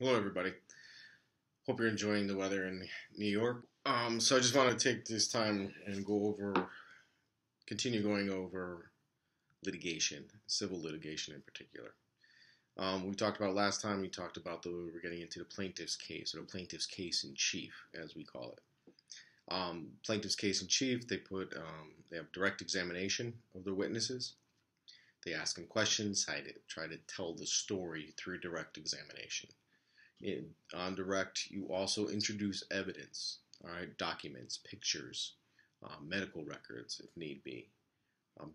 Hello, everybody. Hope you're enjoying the weather in New York. So I just want to take this time and continue going over litigation, civil litigation in particular. We talked about last time. We talked about we're getting into the plaintiff's case, or the plaintiff's case in chief, as we call it. Plaintiff's case in chief. They have direct examination of the witnesses. They ask them questions, try to tell the story through direct examination. On direct, you also introduce evidence, all right, documents, pictures, medical records if need be,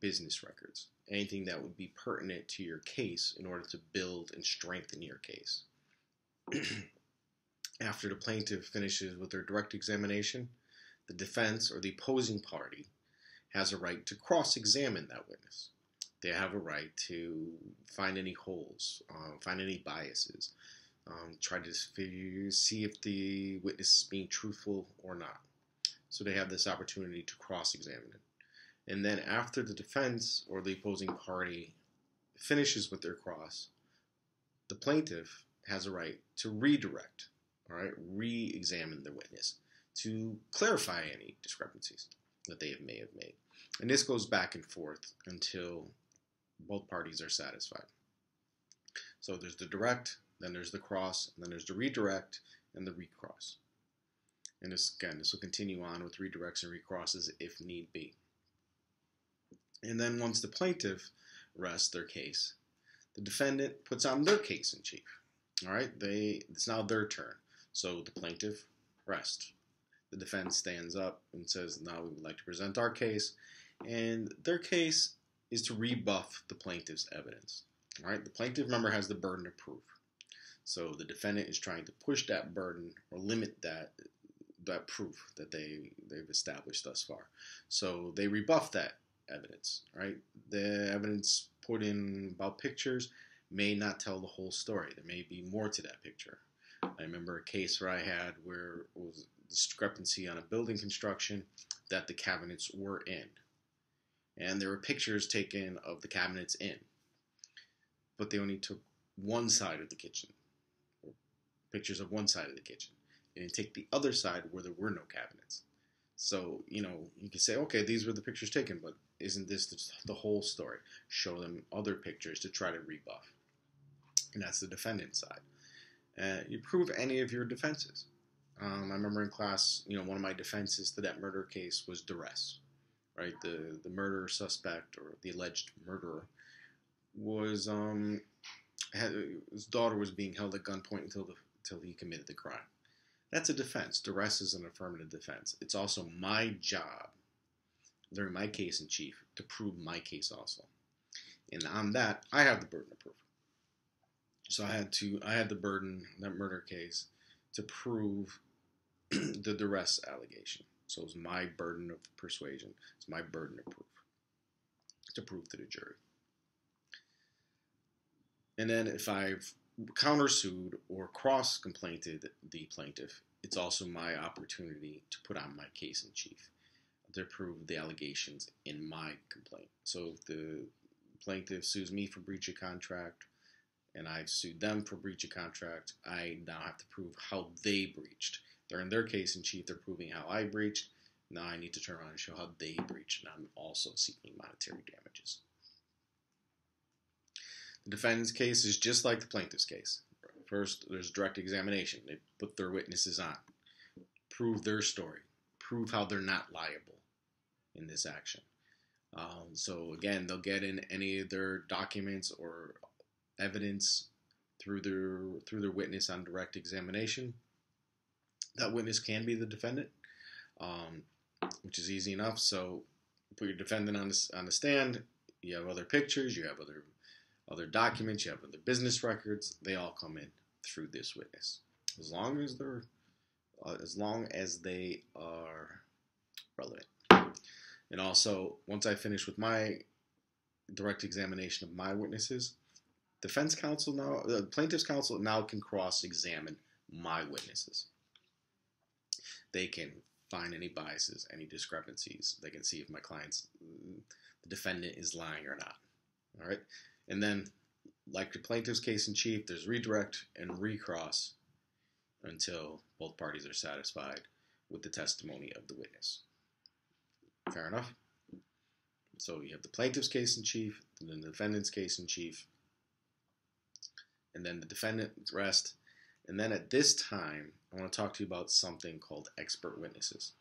business records, anything that would be pertinent to your case in order to build and strengthen your case. After the plaintiff finishes with their direct examination, the defense or the opposing party has a right to cross-examine that witness. They have a right to find any holes, find any biases, try to see if the witness is being truthful or not. So they have this opportunity to cross-examine it. And then after the defense or the opposing party finishes with their cross, the plaintiff has a right to redirect, all right, re-examine the witness to clarify any discrepancies that they may have made. And this goes back and forth until both parties are satisfied. So there's the direct, then there's the cross, and then there's the redirect and the recross. And this will continue on with redirects and recrosses if need be. And then once the plaintiff rests their case, the defendant puts on their case in chief. All right, it's now their turn. So the plaintiff rests. The defense stands up and says, now we would like to present our case. And their case is to rebuff the plaintiff's evidence. All right, the plaintiff, remember, has the burden of proof. So the defendant is trying to push that burden or limit that proof that they've established thus far. So they rebuff that evidence, right? The evidence put in about pictures may not tell the whole story. There may be more to that picture. I remember a case where I had where it was a discrepancy on a building construction that the cabinets were in. And there were pictures taken of the cabinets in, but they only took one side of the kitchen, or pictures of one side of the kitchen. They didn't take the other side where there were no cabinets. So, you could say, okay, these were the pictures taken, but isn't this the whole story? Show them other pictures to try to rebuff. And that's the defendant's side. You prove any of your defenses. I remember in class, one of my defenses to that murder case was duress. Right, the murder suspect or the alleged murderer was his daughter was being held at gunpoint until he committed the crime. That's a defense. Duress is an affirmative defense. It's also my job during my case in chief to prove my case also, and on that I have the burden of proof. So I had the burden in that murder case to prove the duress allegation. So it was my burden of persuasion. It's my burden of proof to prove to the jury. And then if I've countersued or cross-complainted the plaintiff, it's also my opportunity to put on my case in chief to prove the allegations in my complaint. So if the plaintiff sues me for breach of contract and I've sued them for breach of contract, I now have to prove how they breached. They're in their case in chief, they're proving how I breached. Now I need to turn around and show how they breached, and I'm also seeking monetary damages. The defendant's case is just like the plaintiff's case. First, there's direct examination. They put their witnesses on, prove their story, prove how they're not liable in this action. So again, they'll get in any of their documents or evidence through their witness on direct examination. That witness can be the defendant, which is easy enough. So put your defendant on the stand. You have other pictures. You have other documents. You have other business records. They all come in through this witness, as long as they are relevant. And also, once I finish with my direct examination of my witnesses, the plaintiff's counsel now can cross-examine my witnesses. They can find any biases, any discrepancies. They can see if the defendant is lying or not. All right, and then like the plaintiff's case in chief, there's redirect and recross until both parties are satisfied with the testimony of the witness. Fair enough? So you have the plaintiff's case in chief, and then the defendant's case in chief, and then the defendant's rest. And then at this time, I want to talk to you about something called expert witnesses.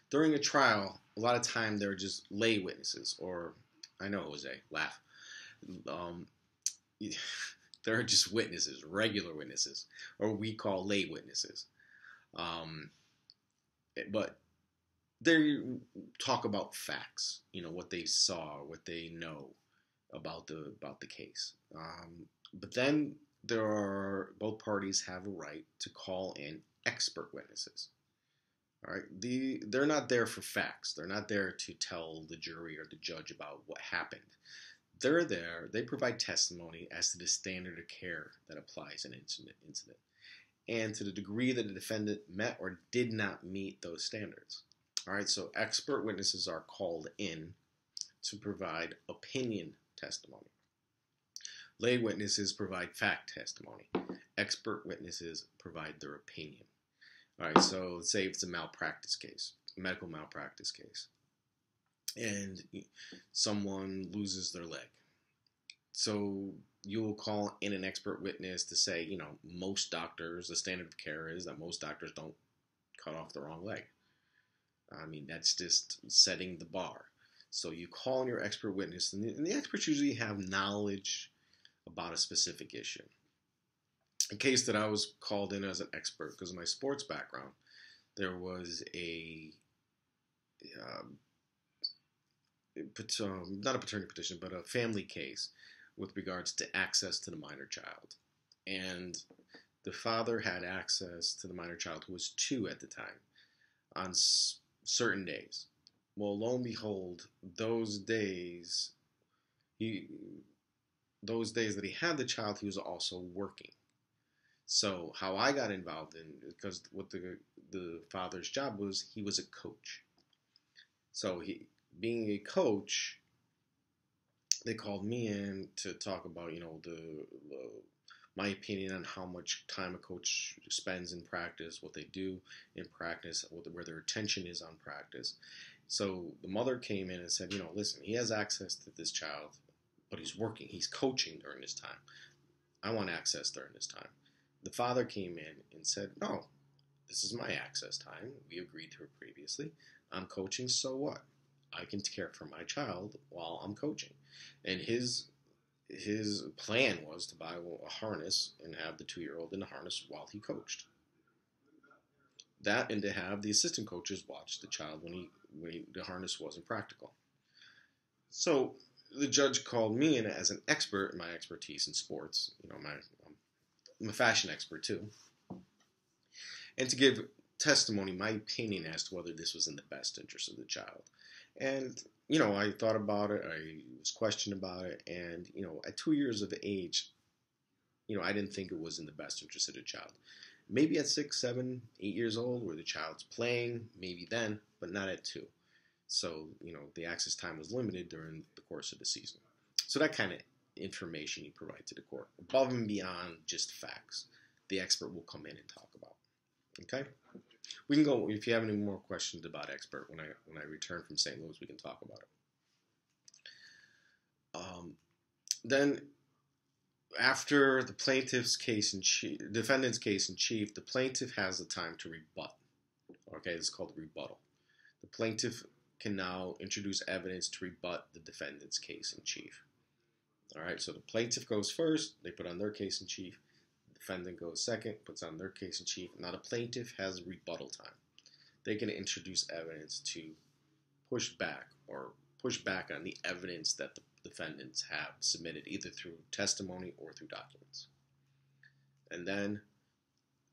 During a trial, a lot of time they're just lay witnesses, or I know, Jose, laugh. They're just witnesses, regular witnesses, or we call lay witnesses. But they talk about facts, what they saw, what they know about the case. But then both parties have a right to call in expert witnesses. All right, they're not there for facts. They're not there to tell the jury or the judge about what happened. They're there. They provide testimony as to the standard of care that applies in an incident, and to the degree that the defendant met or did not meet those standards. All right, so expert witnesses are called in to provide opinion testimony. Lay witnesses provide fact testimony. Expert witnesses provide their opinion. All right, so let's say it's a malpractice case, a medical malpractice case, and someone loses their leg. So you'll call in an expert witness to say, most doctors, the standard of care is that most doctors don't cut off the wrong leg. I mean, that's just setting the bar. So you call in your expert witness, and the experts usually have knowledge about a specific issue. A case that I was called in as an expert because of my sports background, there was not a paternity petition, but a family case with regards to access to the minor child. And the father had access to the minor child, who was 2 at the time, on certain days. Well, lo and behold, those days that he had the child, he was also working. So how I got involved because what the father's job was, he was a coach. So being a coach, they called me in to talk about, my opinion on how much time a coach spends in practice, what they do in practice, where their attention is on practice. So the mother came in and said, listen, he has access to this child, but he's working. He's coaching during this time. I want access during this time. The father came in and said, no, this is my access time. We agreed to it previously. I'm coaching, so what? I can care for my child while I'm coaching. And his plan was to buy a harness and have the 2-year-old in the harness while he coached. That, and to have the assistant coaches watch the child when the harness wasn't practical. So the judge called me in as an expert in my expertise in sports. I'm a fashion expert too. And to give testimony, my opinion as to whether this was in the best interest of the child. And, I thought about it, I was questioned about it, and, at 2 years of age, I didn't think it was in the best interest of the child. Maybe at 6, 7, 8 years old, where the child's playing, maybe then, but not at 2. So, the access time was limited during the course of the season. So that kind of information you provide to the court, above and beyond just facts, the expert will come in and talk about. Okay? We can go, if you have any more questions about expert, when I return from St. Louis, we can talk about it. Then, after the plaintiff's case in chief, defendant's case in chief, the plaintiff has the time to rebut. Okay, it's called rebuttal. The plaintiff can now introduce evidence to rebut the defendant's case in chief. All right, so the plaintiff goes first, they put on their case in chief. The defendant goes second, puts on their case in chief. Now the plaintiff has rebuttal time. They can introduce evidence to push back on the evidence that the defendants have submitted, either through testimony or through documents. And then,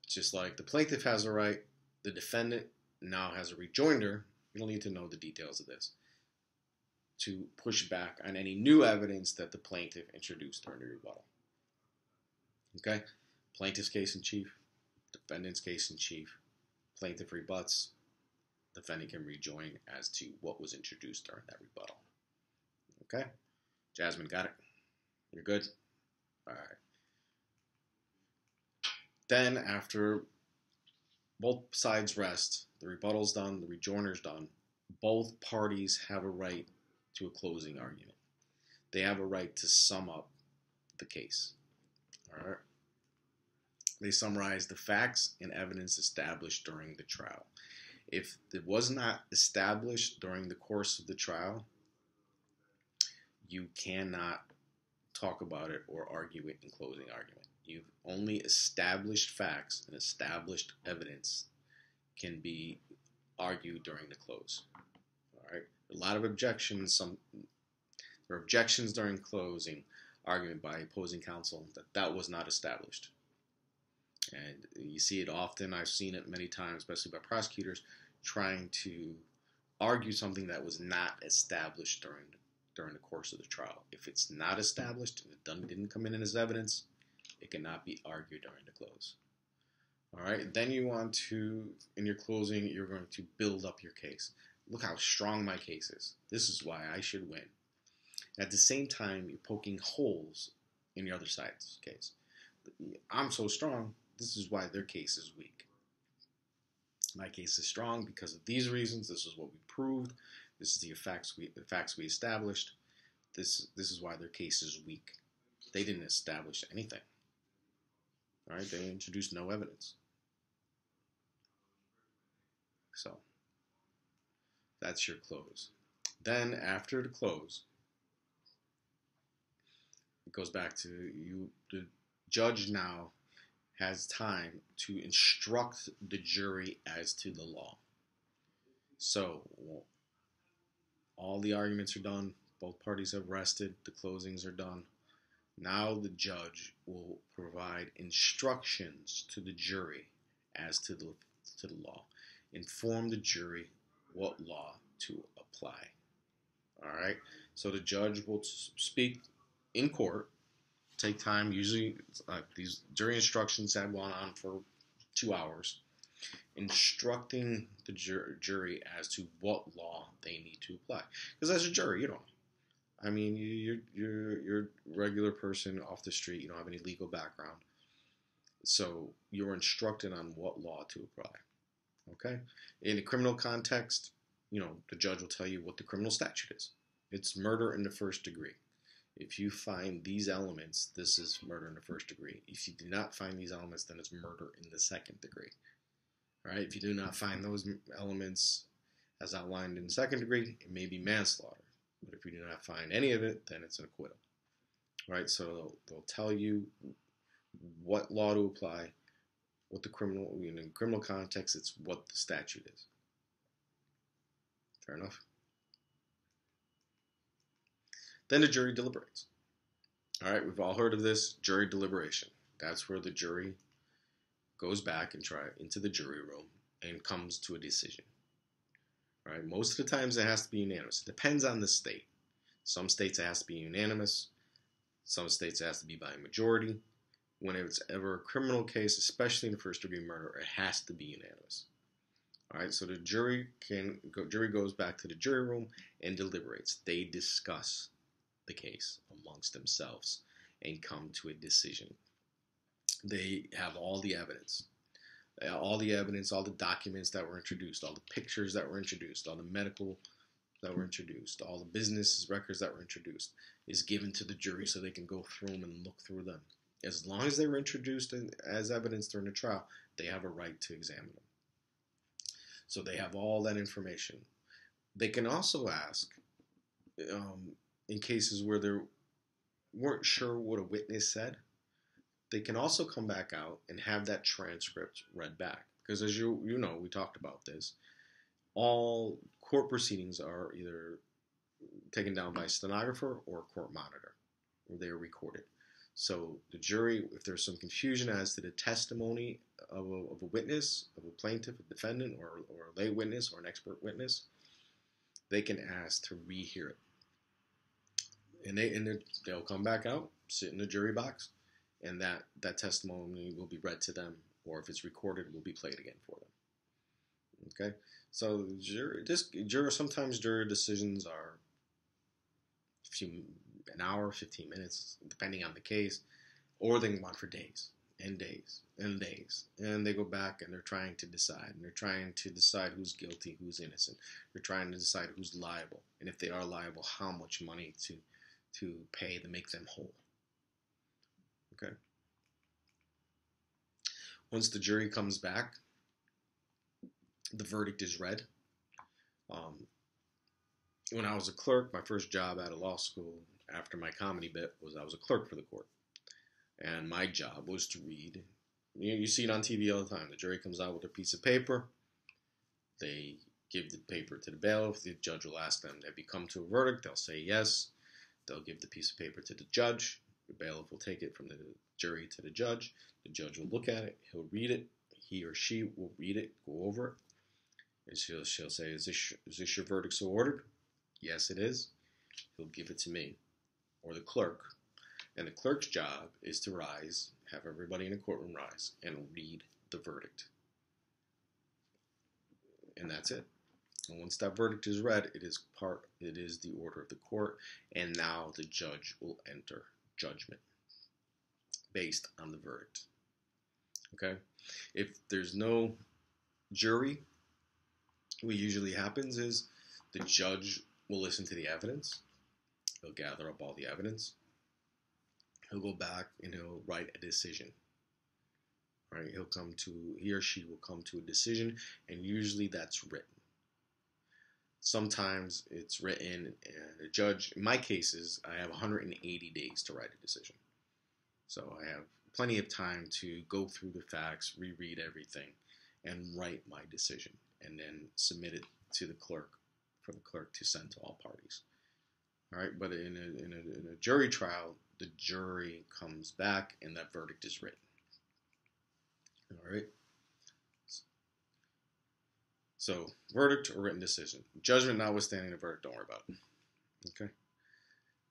just like the plaintiff has a right, the defendant now has a rejoinder. You'll need to know the details of this, to push back on any new evidence that the plaintiff introduced during the rebuttal. Okay? Plaintiff's case in chief, defendant's case in chief, plaintiff rebuts, defendant can rejoin as to what was introduced during that rebuttal. Okay? Jasmine, got it? You're good? All right. Then, after both sides rest, the rebuttal's done, the rejoinder's done, both parties have a right to a closing argument. They have a right to sum up the case. All right. They summarize the facts and evidence established during the trial. If it was not established during the course of the trial, you cannot talk about it or argue it in closing argument. You've only established facts and established evidence can be argued during the close. All right. A lot of objections. There are objections during closing argument by opposing counsel that was not established. And you see it often. I've seen it many times, especially by prosecutors, trying to argue something that was not established during the course of the trial. If it's not established and it didn't come in as evidence, it cannot be argued during the close. All right. Then you want to, in your closing, you're going to build up your case. Look how strong my case is. This is why I should win. At the same time, you're poking holes in the other side's case. I'm so strong. This is why their case is weak. My case is strong because of these reasons. This is what we proved. This is the facts we established. This is why their case is weak. They didn't establish anything. All right, they introduced no evidence. So that's your close. Then after the close, it goes back to you. The judge now has time to instruct the jury as to the law. So all the arguments are done. Both parties have rested. The closings are done. Now the judge will provide instructions to the jury as to the law. Inform the jury what law to apply. All right. So the judge will speak in court. Take time. Usually, these jury instructions have gone on for 2 hours, instructing the jury as to what law they need to apply. Because as a jury, you don't know. I mean, you're a regular person off the street. You don't have any legal background, so you're instructed on what law to apply. Okay. In a criminal context, the judge will tell you what the criminal statute is. It's murder in the first degree. If you find these elements, this is murder in the first degree. If you do not find these elements, then it's murder in the second degree. All right? If you do not find those elements as outlined in the second degree, it may be manslaughter. But if you do not find any of it, then it's an acquittal. All right? So they'll tell you what law to apply, what the in criminal context, it's what the statute is. Fair enough? Then the jury deliberates. All right, we've all heard of this, jury deliberation. That's where the jury goes back and into the jury room and comes to a decision. All right, most of the times it has to be unanimous. It depends on the state. Some states it has to be unanimous. Some states it has to be by a majority. When it's ever a criminal case, especially in the first degree murder, it has to be unanimous. All right, so the jury goes back to the jury room and deliberates. They discuss the case amongst themselves and come to a decision. They have all the evidence, all the documents that were introduced, all the pictures that were introduced, all the medical that were introduced, all the business records that were introduced is given to the jury so they can go through them and look through them. As long as they were introduced as evidence during the trial, they have a right to examine them. So they have all that information. They can also ask, in cases where they weren't sure what a witness said, they can also come back out and have that transcript read back. Because as you know, we talked about this, all court proceedings are either taken down by a stenographer or a court monitor, where they are recorded. So the jury, if there's some confusion as to the testimony of a witness, of a plaintiff, a defendant, or a lay witness or an expert witness, they can ask to rehear it. And they'll come back out, sit in the jury box, and that testimony will be read to them, or if it's recorded, will be played again for them. Okay? So sometimes jury decisions are an hour, 15 minutes, depending on the case, or they can go on for days and days and days. And they go back and they're trying to decide. And they're trying to decide who's guilty, who's innocent. They're trying to decide who's liable. And if they are liable, how much money to pay to make them whole. Okay? Once the jury comes back, the verdict is read. When I was a clerk, my first job out of law school after my comedy bit was I was a clerk for the court. And my job was to read. You see it on TV all the time. The jury comes out with a piece of paper. They give the paper to the bailiff. The judge will ask them, have you come to a verdict? They'll say yes. They'll give the piece of paper to the judge. The bailiff will take it from the jury to the judge. The judge will look at it. He'll read it. He or she will read it, go over it. And she'll say, is this your verdict so ordered? Yes, it is. He'll give it to me or the clerk. And the clerk's job is to rise, have everybody in the courtroom rise, and read the verdict. And that's it. And once that verdict is read, it is the order of the court, and now the judge will enter judgment based on the verdict. Okay? If there's no jury, what usually happens is the judge will listen to the evidence. He'll gather up all the evidence. He'll go back and he'll write a decision. Right? He or she will come to a decision, and usually that's written. Sometimes it's written, and the judge, in my cases, I have 180 days to write a decision. So I have plenty of time to go through the facts, reread everything, and write my decision, and then submit it to the clerk for the clerk to send to all parties. All right, but in a jury trial, the jury comes back and that verdict is written. All right. So, verdict or written decision. Judgment notwithstanding the verdict, don't worry about it. Okay.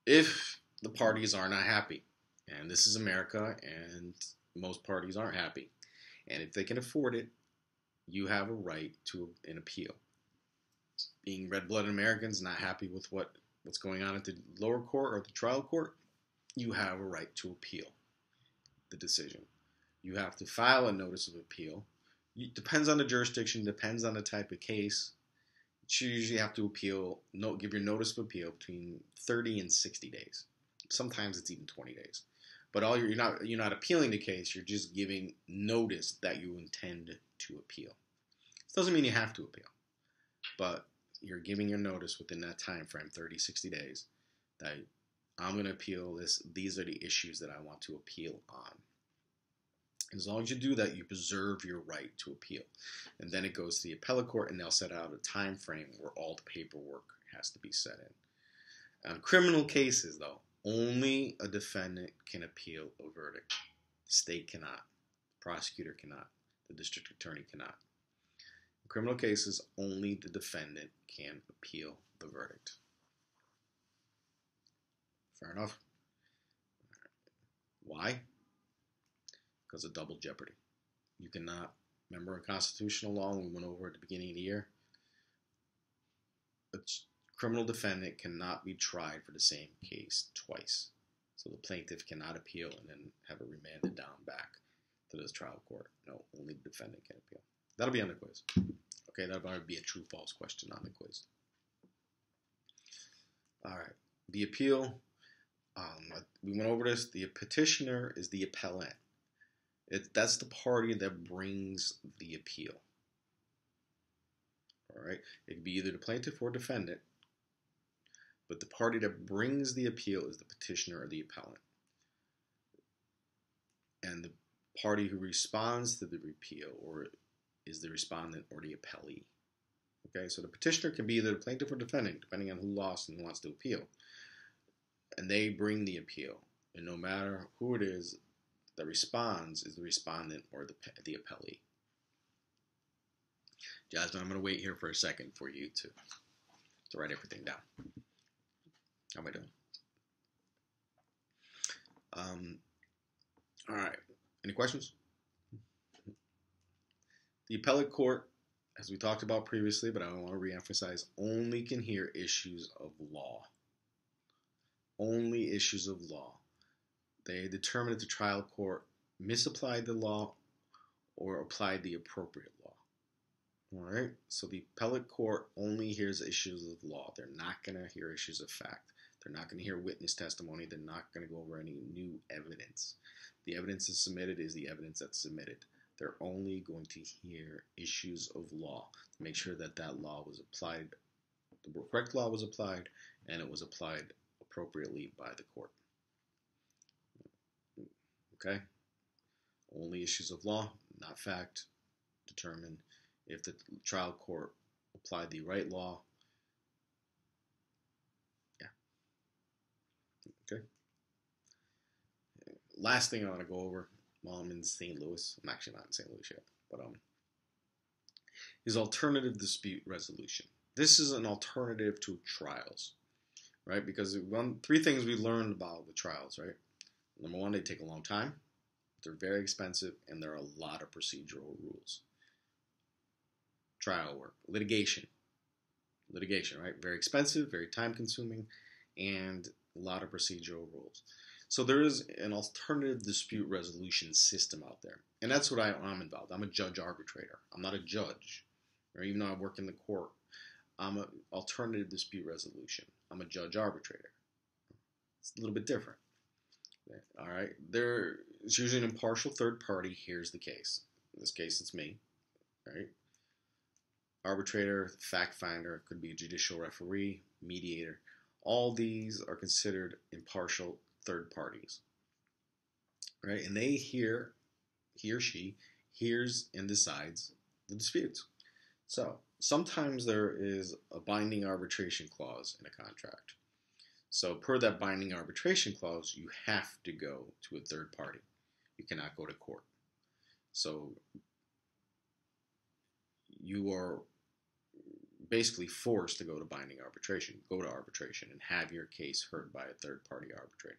If the parties are not happy, and this is America, and most parties aren't happy, and if they can afford it, you have a right to an appeal. Being red-blooded Americans not happy with what's going on at the lower court or the trial court, you have a right to appeal the decision. You have to file a notice of appeal. It depends on the jurisdiction, depends on the type of case. You usually have to give your notice of appeal between 30 and 60 days. Sometimes it's even 20 days. But you're not appealing the case, you're just giving notice that you intend to appeal. It doesn't mean you have to appeal, but you're giving your notice within that time frame, 30, 60 days, that I'm going to appeal this. These are the issues that I want to appeal on. As long as you do that, you preserve your right to appeal. And then it goes to the appellate court, and they'll set out a time frame where all the paperwork has to be set in. On criminal cases, though, only a defendant can appeal a verdict. The state cannot. The prosecutor cannot. The district attorney cannot. In criminal cases, only the defendant can appeal the verdict. Fair enough? Why? Because of double jeopardy. You cannot, remember in constitutional law, we went over at the beginning of the year, a criminal defendant cannot be tried for the same case twice. So the plaintiff cannot appeal and then have it remanded down back to the trial court. No, only the defendant can appeal. That'll be on the quiz. Okay, that'll probably be a true-false question on the quiz. All right, the appeal, we went over this. The petitioner is the appellant. That's the party that brings the appeal. All right, it could be either the plaintiff or defendant, but the party that brings the appeal is the petitioner or the appellant. And the party who responds to the appeal is the respondent or the appellee. Okay, so the petitioner can be either the plaintiff or defendant, depending on who lost and who wants to appeal. And they bring the appeal. And no matter who it is that responds is the respondent or the appellee. Jasmine, I'm going to wait here for a second for you to write everything down. How am I doing? All right. Any questions? The appellate court, as we talked about previously, but I want to reemphasize, only can hear issues of law. only issues of law. They determine if the trial court misapplied the law or applied the appropriate law. All right, so the appellate court only hears issues of law. They're not going to hear issues of fact. They're not going to hear witness testimony. They're not going to go over any new evidence. The evidence that's submitted is the evidence that's submitted. They're only going to hear issues of law to make sure that that law was applied, the correct law was applied, and it was applied appropriately by the court. Okay? Only issues of law, not fact, determine if the trial court applied the right law. Yeah. Okay. Last thing I want to go over while I'm in St. Louis, I'm actually not in St. Louis yet, but is alternative dispute resolution. This is an alternative to trials, right? Because three things we learned about with trials, right? Number one, they take a long time, they're very expensive, and there are a lot of procedural rules. Trial work, litigation, right? Very expensive, very time consuming, and a lot of procedural rules. So there is an alternative dispute resolution system out there. And that's what I'm involved. I'm a judge arbitrator. I'm not a judge. Or even though I work in the court, I'm an alternative dispute resolution. I'm a judge arbitrator. It's a little bit different. All right. It's usually an impartial third party hears the case. In this case, it's me. Right? Arbitrator, fact finder, could be a judicial referee, mediator. All these are considered impartial third parties, right? And he or she hears and decides the disputes. So sometimes there is a binding arbitration clause in a contract. So per that binding arbitration clause, you have to go to a third party. You cannot go to court. So you are basically forced to go to binding arbitration, go to arbitration, and have your case heard by a third-party arbitrator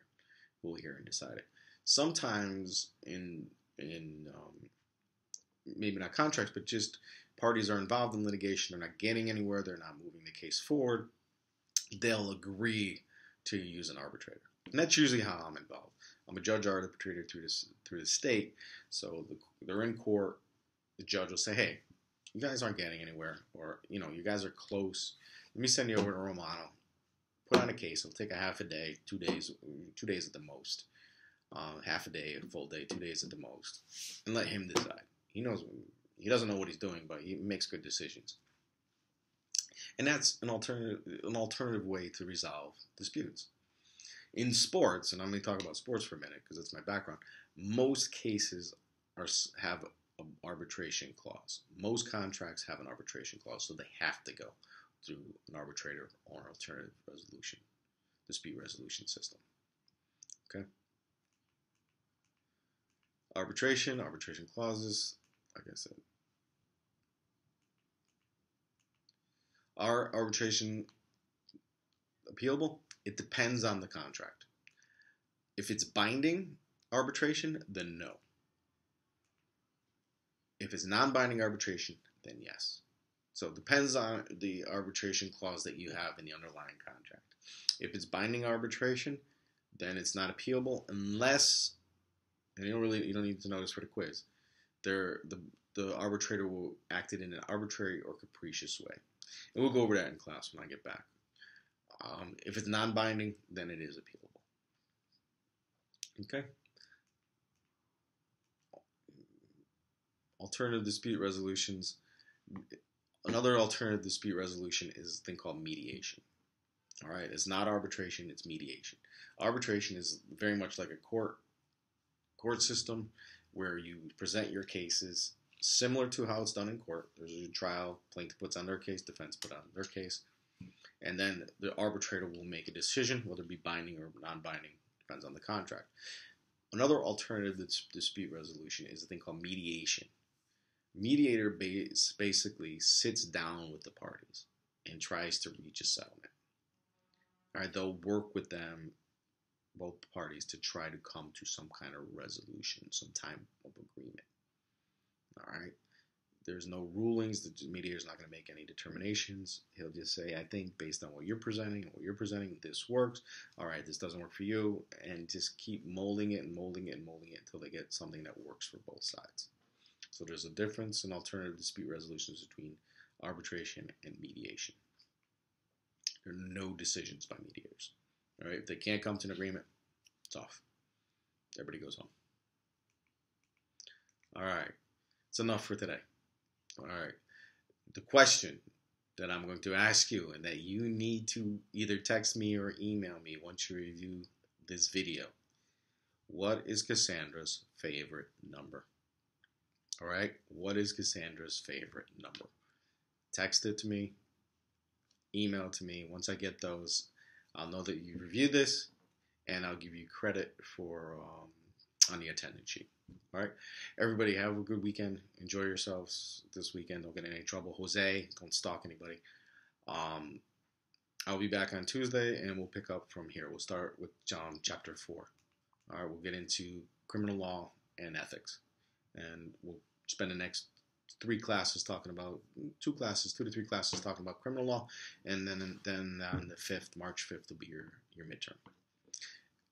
who will hear and decide it. Sometimes in maybe not contracts, but just parties are involved in litigation, they're not getting anywhere, they're not moving the case forward, they'll agree to use an arbitrator. And that's usually how I'm involved. I'm a judge arbitrator through the state, so they're in court, the judge will say, hey, you guys aren't getting anywhere, or, you guys are close. Let me send you over to Romano. Put on a case. It'll take a half a day, 2 days at the most. Half a day, a full day, 2 days at the most. And let him decide. He doesn't know what he's doing, but he makes good decisions. And that's an alternative way to resolve disputes. In sports, and I'm going to talk about sports for a minute because it's my background, most cases have an arbitration clause. Most contracts have an arbitration clause, so they have to go through an arbitrator or an alternative dispute resolution system. Okay? Arbitration clauses, like I said. Are arbitration appealable? It depends on the contract. If it's binding arbitration, then no. If it's non-binding arbitration, then yes. So it depends on the arbitration clause that you have in the underlying contract. If it's binding arbitration, then it's not appealable unless, and you don't need to know this for the quiz, the arbitrator will act it in an arbitrary or capricious way. And we'll go over that in class when I get back. If it's non-binding, then it is appealable. Okay? Alternative dispute resolutions. Another alternative dispute resolution is a thing called mediation. All right? It's not arbitration, it's mediation. Arbitration is very much like a court system where you present your cases similar to how it's done in court. There's a trial, plaintiff puts on their case, defense put on their case, and then the arbitrator will make a decision, whether it be binding or non-binding, depends on the contract. Another alternative dispute resolution is a thing called mediation. Mediator basically sits down with the parties and tries to reach a settlement. All right, they'll work with them, both parties, to try to come to some kind of resolution, some type of agreement. All right. There's no rulings. The mediator's not going to make any determinations. He'll just say, I think based on what you're presenting, this works. All right, this doesn't work for you. And just keep molding it and molding it and molding it until they get something that works for both sides. So there's a difference in alternative dispute resolutions between arbitration and mediation. There are no decisions by mediators. All right, if they can't come to an agreement, it's off. Everybody goes home. All right, it's enough for today. All right, the question that I'm going to ask you and that you need to either text me or email me once you review this video. What is Cassandra's favorite number? All right, what is Cassandra's favorite number? Text it to me, email it to me. Once I get those, I'll know that you reviewed this, and I'll give you credit for on the attendance sheet. All right, everybody, have a good weekend. Enjoy yourselves this weekend. Don't get in any trouble. Jose, don't stalk anybody. I'll be back on Tuesday, and we'll pick up from here. We'll start with John chapter 4. All right, we'll get into criminal law and ethics, and we'll spend the next 2 to 3 classes talking about criminal law, and then on the 5th, March 5th, will be your midterm.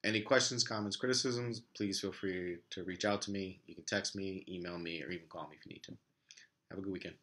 Any questions, comments, criticisms, please feel free to reach out to me. You can text me, email me, or even call me if you need to. Have a good weekend.